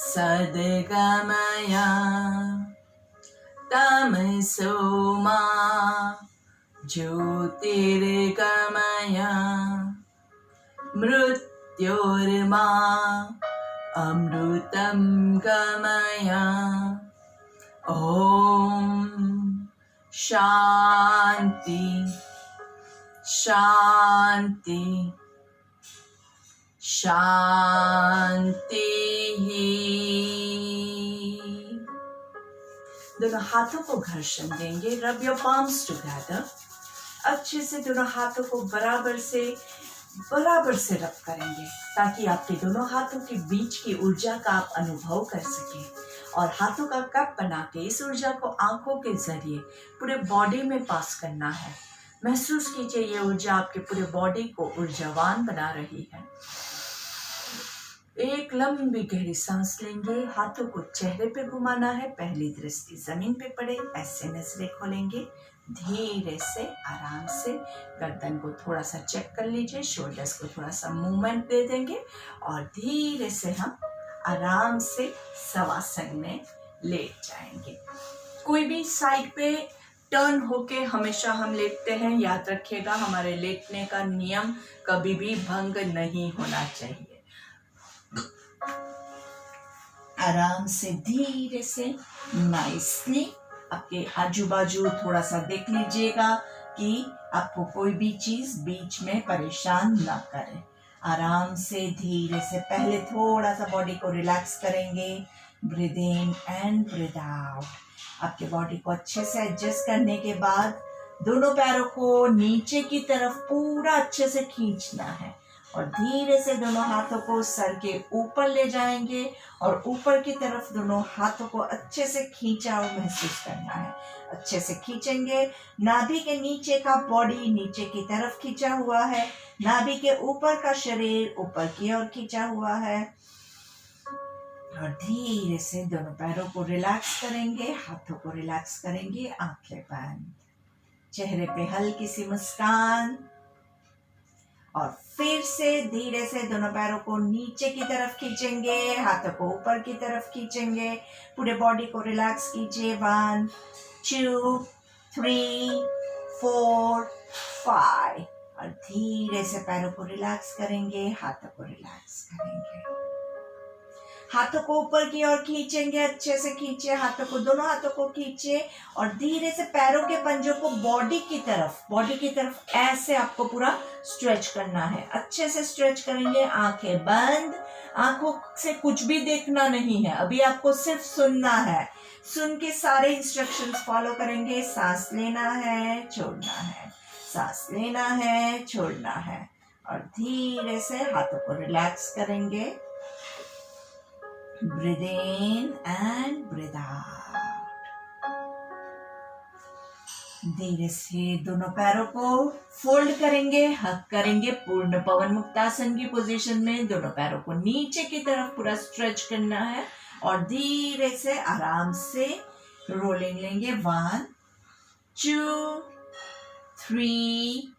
सद्गमय तमसो मा ज्योतिर्गमय मृत्योर्मा अमृतं गमय। ओम शांति शांति शांति। दोनों हाथों को घर्षण देंगे। Rub your palms together. अच्छे से दोनों हाथों को बराबर से रब करेंगे ताकि आपके दोनों हाथों के बीच की ऊर्जा का आप अनुभव कर सकें। और हाथों का कप बना के इस ऊर्जा को आंखों के जरिए पूरे बॉडी में पास करना है। महसूस कीजिए ये ऊर्जा आपके पूरे बॉडी को ऊर्जावान बना रही है। एक लंबी गहरी सांस लेंगे। हाथों को चेहरे पे घुमाना है। पहली दृष्टि जमीन पे पड़े, ऐसे नजरें खोलेंगे। धीरे से आराम से गर्दन को थोड़ा सा चेक कर लीजिए, शोल्डर्स को थोड़ा सा मूवमेंट दे देंगे और धीरे से हम आराम से शवासन में लेट जाएंगे। कोई भी साइड पे टर्न होके हमेशा हम लेटते हैं। याद रखिएगा हमारे लेटने का नियम कभी भी भंग नहीं होना चाहिए। आराम से धीरे से नाइसली आपके आजू बाजू थोड़ा सा देख लीजिएगा कि आपको कोई भी चीज बीच में परेशान ना करे। आराम से धीरे से पहले थोड़ा सा बॉडी को रिलैक्स करेंगे। Breathe in and breathe out. आपके बॉडी को अच्छे से एडजस्ट करने के बाद दोनों पैरों को नीचे की तरफ पूरा अच्छे से खींचना है और धीरे से दोनों हाथों को सर के ऊपर ले जाएंगे और ऊपर की तरफ दोनों हाथों को अच्छे से खींचा हुआ महसूस करना है। अच्छे से खींचेंगे। नाभि के नीचे का बॉडी नीचे की तरफ खींचा हुआ है। नाभि के ऊपर का शरीर ऊपर की ओर खींचा हुआ है और धीरे से दोनों पैरों को रिलैक्स करेंगे, हाथों को रिलैक्स करेंगे। आंखें बंद, चेहरे पे हल्की सी मुस्कान और फिर से धीरे से दोनों पैरों को नीचे की तरफ खींचेंगे, हाथों को ऊपर की तरफ खींचेंगे। पूरे बॉडी को रिलैक्स कीजिए। 1 2 3 4 5 और धीरे से पैरों को रिलैक्स करेंगे, हाथों को रिलैक्स करेंगे। हाथों को ऊपर की ओर खींचेंगे। अच्छे से खींचिए हाथों को, दोनों हाथों को खींचिए और धीरे से पैरों के पंजों को बॉडी की तरफ ऐसे आपको पूरा स्ट्रेच करना है। अच्छे से स्ट्रेच करेंगे। आंखें बंद। आंखों से कुछ भी देखना नहीं है, अभी आपको सिर्फ सुनना है। सुन के सारे इंस्ट्रक्शंस फॉलो करेंगे। सांस लेना है, छोड़ना है, सांस लेना है, छोड़ना है और धीरे से हाथों को रिलैक्स करेंगे। Breathe in and breathe out. धीरे से दोनों पैरों को फोल्ड करेंगे, हक करेंगे। पूर्ण पवन मुक्तासन की पोजीशन में दोनों पैरों को नीचे की तरफ पूरा स्ट्रेच करना है और धीरे से आराम से रोलिंग लेंगे। 1 2 3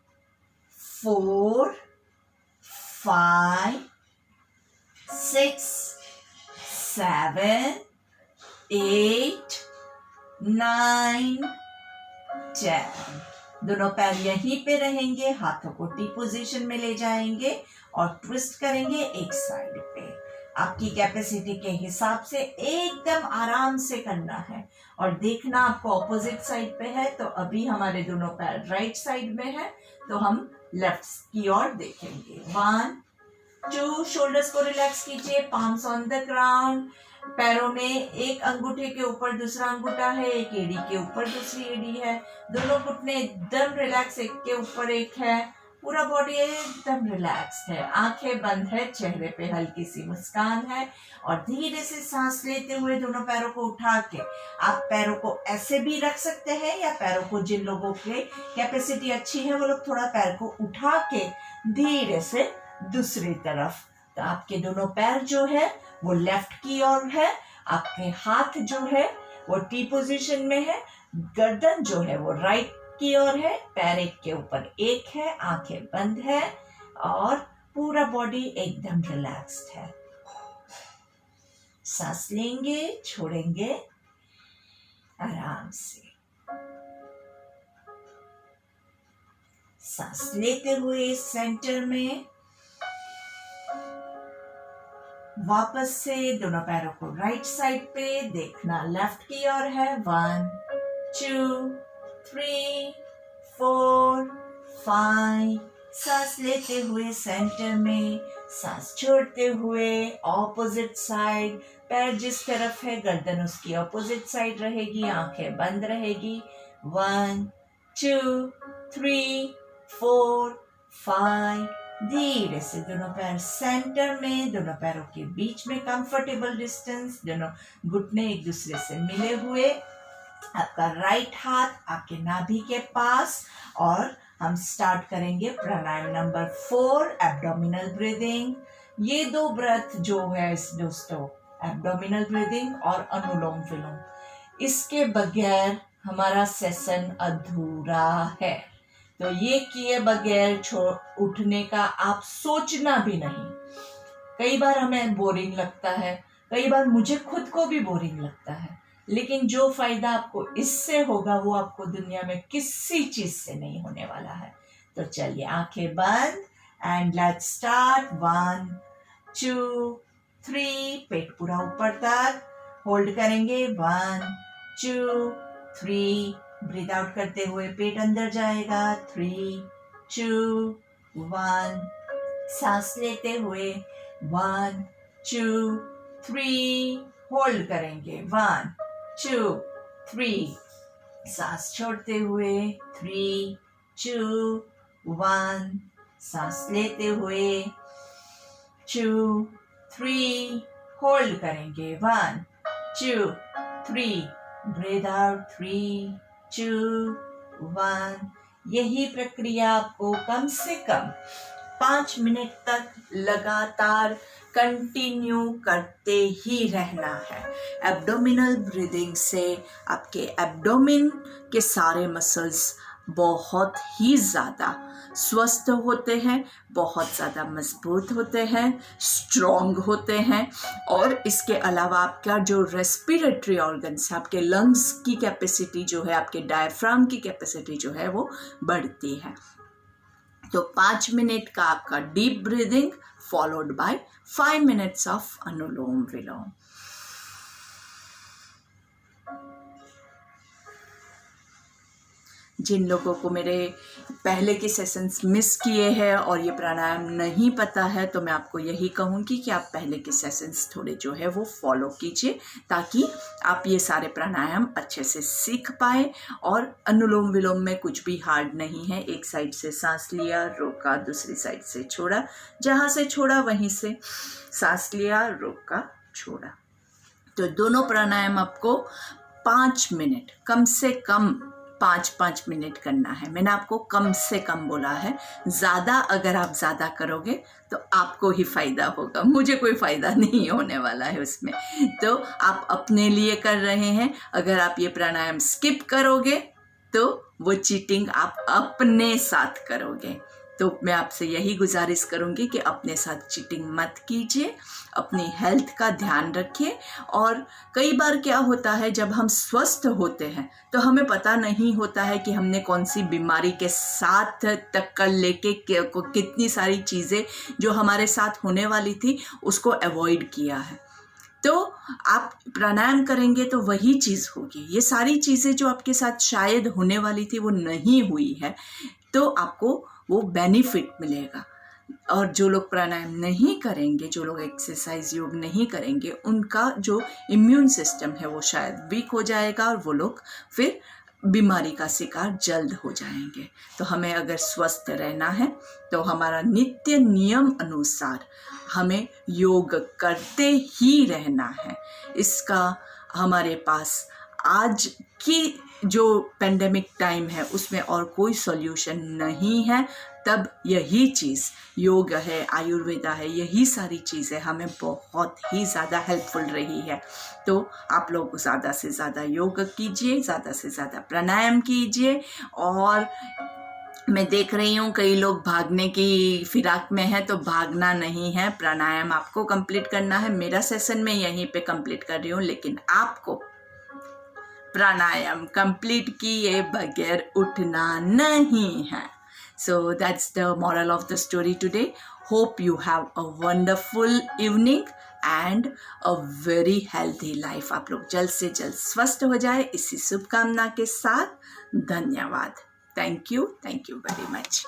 4 5 6 7 8 9 10। दोनों पैर यहीं पे रहेंगे। हाथों को टी पोजीशन में ले जाएंगे और ट्विस्ट करेंगे एक साइड पे। आपकी कैपेसिटी के हिसाब से एकदम आराम से करना है और देखना आपको ऑपोजिट साइड पे है तो अभी हमारे दोनों पैर राइट साइड में है तो हम लेफ्ट की ओर देखेंगे। 1 2 शोल्डर्स को रिलैक्स कीजिए। Palms on the ground. पैरों में एक अंगूठे के ऊपर दूसरा अंगूठा है, एक एड़ी के ऊपर दूसरी एड़ी है। दोनों घुटने एकदम रिलैक्स, एक के ऊपर एक है पूरा बॉडी एकदम रिलैक्स्ड है, आंखें बंद है, चेहरे पे हल्की सी मुस्कान है। और धीरे से सांस लेते हुए दोनों पैरों को उठा के, आप पैरों को ऐसे भी रख सकते हैं, या पैरों को, जिन लोगों के कैपेसिटी अच्छी है वो लोग थोड़ा पैर को उठा के धीरे से दूसरी तरफ। तो आपके दोनों पैर जो है वो लेफ्ट की ओर है, आपके हाथ जो है वो टी पोजीशन में है, गर्दन जो है वो राइट की ओर है, पैर एक के ऊपर एक है, आंखें बंद है और पूरा बॉडी एकदम रिलैक्स्ड है। सांस लेंगे, छोड़ेंगे आराम से। सांस लेते हुए सेंटर में वापस से दोनों पैरों को राइट साइड पे देखना, लेफ्ट की ओर है। 1 2 3 4 5। सांस लेते हुए सेंटर में, सांस छोड़ते हुए ऑपोजिट साइड, पैर जिस तरफ है गर्दन उसकी ऑपोजिट साइड रहेगी, आंखें बंद रहेगी। 1 2 3 4 5। धीरे से दोनों पैर सेंटर में, दोनों पैरों के बीच में कंफर्टेबल डिस्टेंस, दोनों घुटने एक दूसरे से मिले हुए, आपका राइट हाथ आपके नाभि के पास। और हम स्टार्ट करेंगे प्राणायाम नंबर 4, एब्डोमिनल ब्रीदिंग। ये 2 ब्रेथ जो है दोस्तों, एब्डोमिनल ब्रीदिंग और अनुलोम विलोम, इसके बगैर हमारा सेशन अधूरा है। तो ये किए बगैर उठने का आप सोचना भी नहीं। कई बार हमें बोरिंग लगता है, कई बार मुझे खुद को भी बोरिंग लगता है, लेकिन जो फायदा आपको इससे होगा वो आपको दुनिया में किसी चीज से नहीं होने वाला है। तो चलिए आंखें बंद एंड लेट्स स्टार्ट। 1 2 3। पेट पूरा ऊपर तक होल्ड करेंगे। 1 2 3। ब्रीथ आउट करते हुए पेट अंदर जाएगा। 3 2 1। सांस लेते हुए 1 2 3। होल्ड करेंगे। 1 2 3। सांस छोड़ते हुए 3 2 1। सांस लेते हुए 2 3। होल्ड करेंगे। 1 2 3। Breathe out. 3 2 1। यही प्रक्रिया आपको कम से कम 5 मिनट तक लगातार कंटिन्यू करते ही रहना है। एब्डोमिनल ब्रीदिंग से आपके एब्डोमिन के सारे मसल्स बहुत ही ज़्यादा स्वस्थ होते हैं, बहुत ज़्यादा मजबूत होते हैं, स्ट्रॉन्ग होते हैं। और इसके अलावा आपका जो रेस्पिरेटरी ऑर्गन्स है, आपके लंग्स की कैपेसिटी जो है, आपके डायफ्राम की कैपेसिटी जो है वो बढ़ती है। तो 5 मिनट का आपका deep breathing followed by 5 minutes of anulom vilom. जिन लोगों को मेरे पहले के सेशंस मिस किए हैं और ये प्राणायाम नहीं पता है, तो मैं आपको यही कहूँगी कि आप पहले के सेशंस थोड़े जो है वो फॉलो कीजिए, ताकि आप ये सारे प्राणायाम अच्छे से सीख पाए। और अनुलोम विलोम में कुछ भी हार्ड नहीं है। एक साइड से सांस लिया, रोका, दूसरी साइड से छोड़ा, जहाँ से छोड़ा वहीं से सांस लिया, रोका, छोड़ा। तो दोनों प्राणायाम आपको 5 मिनट, कम से कम 5-5 मिनट करना है। मैंने आपको कम से कम बोला है, ज़्यादा अगर आप ज़्यादा करोगे तो आपको ही फ़ायदा होगा, मुझे कोई फ़ायदा नहीं होने वाला है उसमें। तो आप अपने लिए कर रहे हैं। अगर आप ये प्राणायाम स्किप करोगे तो वो चीटिंग आप अपने साथ करोगे। तो मैं आपसे यही गुजारिश करूंगी कि अपने साथ चीटिंग मत कीजिए, अपनी हेल्थ का ध्यान रखिए। और कई बार क्या होता है, जब हम स्वस्थ होते हैं तो हमें पता नहीं होता है कि हमने कौन सी बीमारी के साथ टक्कर लेके कितनी सारी चीज़ें जो हमारे साथ होने वाली थी उसको अवॉइड किया है। तो आप प्राणायाम करेंगे तो वही चीज़ होगी। ये सारी चीज़ें जो आपके साथ शायद होने वाली थी वो नहीं हुई है, तो आपको वो बेनिफिट मिलेगा। और जो लोग प्राणायाम नहीं करेंगे, जो लोग एक्सरसाइज योग नहीं करेंगे, उनका जो इम्यून सिस्टम है वो शायद वीक हो जाएगा और वो लोग फिर बीमारी का शिकार जल्द हो जाएंगे। तो हमें अगर स्वस्थ रहना है तो हमारा नित्य नियम अनुसार हमें योग करते ही रहना है। इसका हमारे पास आज की जो पेंडेमिक टाइम है उसमें और कोई सॉल्यूशन नहीं है। तब यही चीज़ योग है, आयुर्वेदा है, यही सारी चीज़ें हमें बहुत ही ज़्यादा हेल्पफुल रही है। तो आप लोग ज़्यादा से ज़्यादा योग कीजिए, ज़्यादा से ज़्यादा प्राणायाम कीजिए। और मैं देख रही हूँ कई लोग भागने की फिराक में है, तो भागना नहीं है, प्राणायाम आपको कंप्लीट करना है। मेरा सेशन मैं यहीं पे कंप्लीट कर रही हूँ, लेकिन आपको प्राणायाम कंप्लीट किए बगैर उठना नहीं है। So that's the moral of the story today. Hope you have a wonderful evening and a very healthy life. आप लोग जल्द से जल्द स्वस्थ हो जाए, इसी शुभकामना के साथ धन्यवाद। Thank you very much.